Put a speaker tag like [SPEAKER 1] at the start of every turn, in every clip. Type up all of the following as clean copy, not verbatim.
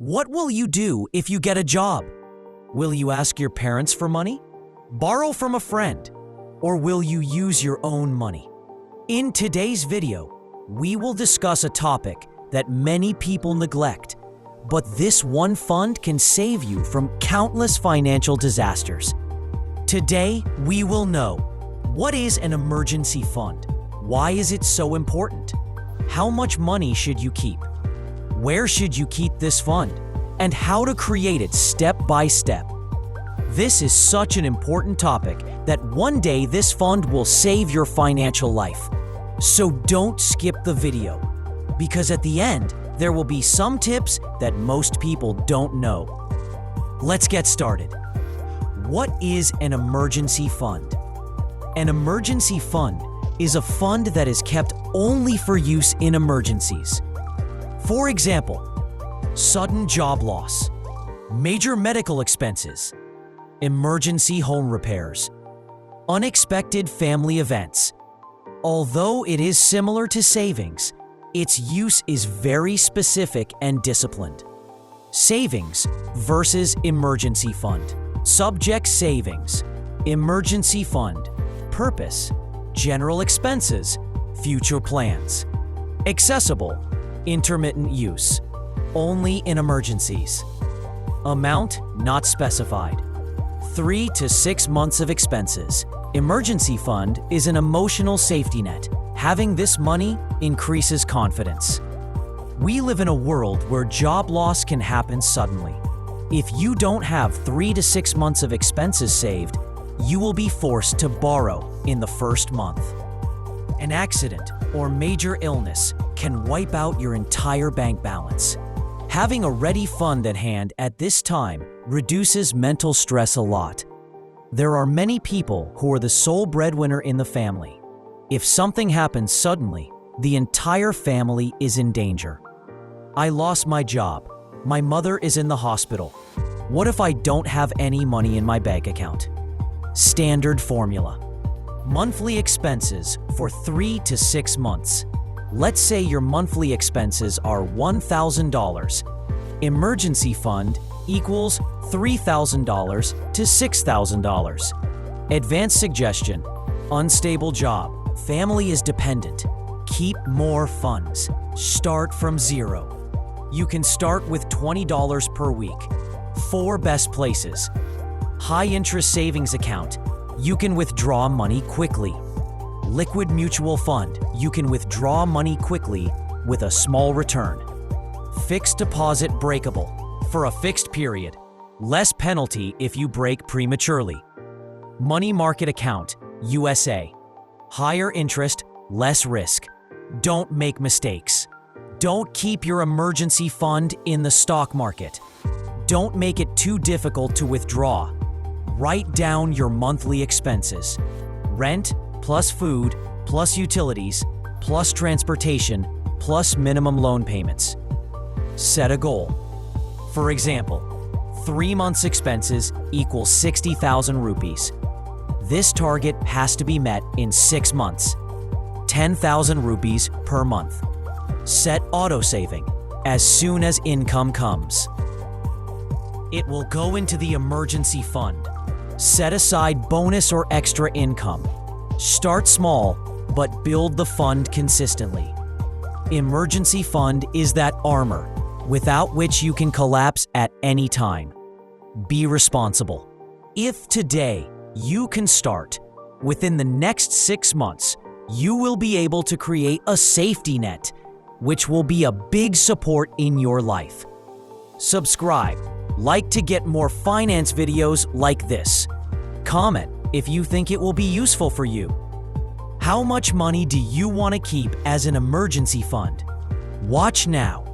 [SPEAKER 1] What will you do if you get a job? Will you ask your parents for money? Borrow from a friend? Or will you use your own money? In today's video, we will discuss a topic that many people neglect, but this one fund can save you from countless financial disasters. Today, we will know: what is an emergency fund? Why is it so important? How much money should you keep? Where should you keep this fund? And how to create it step by step. This is such an important topic that one day this fund will save your financial life. So don't skip the video, because at the end, there will be some tips that most people don't know. Let's get started. What is an emergency fund? An emergency fund is a fund that is kept only for use in emergencies. For example, sudden job loss, major medical expenses, emergency home repairs, unexpected family events. Although it is similar to savings, its use is very specific and disciplined. Savings versus emergency fund. Subject: savings, emergency fund. Purpose: general expenses, future plans. Accessible: intermittent use, only in emergencies. Amount: not specified. 3 to 6 months of expenses. Emergency fund is an emotional safety net. Having this money increases confidence. We live in a world where job loss can happen suddenly. If you don't have 3 to 6 months of expenses saved, you will be forced to borrow in the first month. An accident or major illness can wipe out your entire bank balance. Having a ready fund at hand at this time reduces mental stress a lot. There are many people who are the sole breadwinner in the family. If something happens suddenly, the entire family is in danger. I lost my job. My mother is in the hospital. What if I don't have any money in my bank account? Standard formula. Monthly expenses for 3 to 6 months. Let's say your monthly expenses are $1,000. Emergency fund equals $3,000 to $6,000. Advanced suggestion: unstable job, family is dependent. Keep more funds. Start from zero. You can start with $20 per week. 4 best places. High interest savings account. You can withdraw money quickly. Liquid mutual fund. You can withdraw money quickly with a small return. Fixed deposit breakable. For a fixed period. Less penalty if you break prematurely. Money market account. USA. Higher interest, less risk. Don't make mistakes. Don't keep your emergency fund in the stock market. Don't make it too difficult to withdraw. Write down your monthly expenses. Rent plus food plus utilities plus transportation plus minimum loan payments. Set a goal. For example, 3 months expenses equals 60,000 rupees. This target has to be met in 6 months. 10,000 rupees per month. Set auto-saving as soon as income comes. It will go into the emergency fund. Set aside bonus or extra income. Start small, but build the fund consistently. Emergency fund is that armor without which you can collapse at any time. Be responsible. If today you can start, within the next 6 months, you will be able to create a safety net, which will be a big support in your life. Subscribe, like to get more finance videos like this. Comment if you think it will be useful for you. How much money do you want to keep as an emergency fund? Watch now.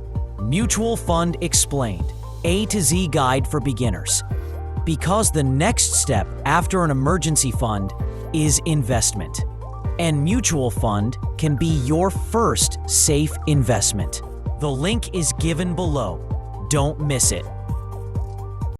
[SPEAKER 1] Mutual Fund Explained, A to Z guide for beginners. Because the next step after an emergency fund is investment. And mutual fund can be your first safe investment. The link is given below. Don't miss it.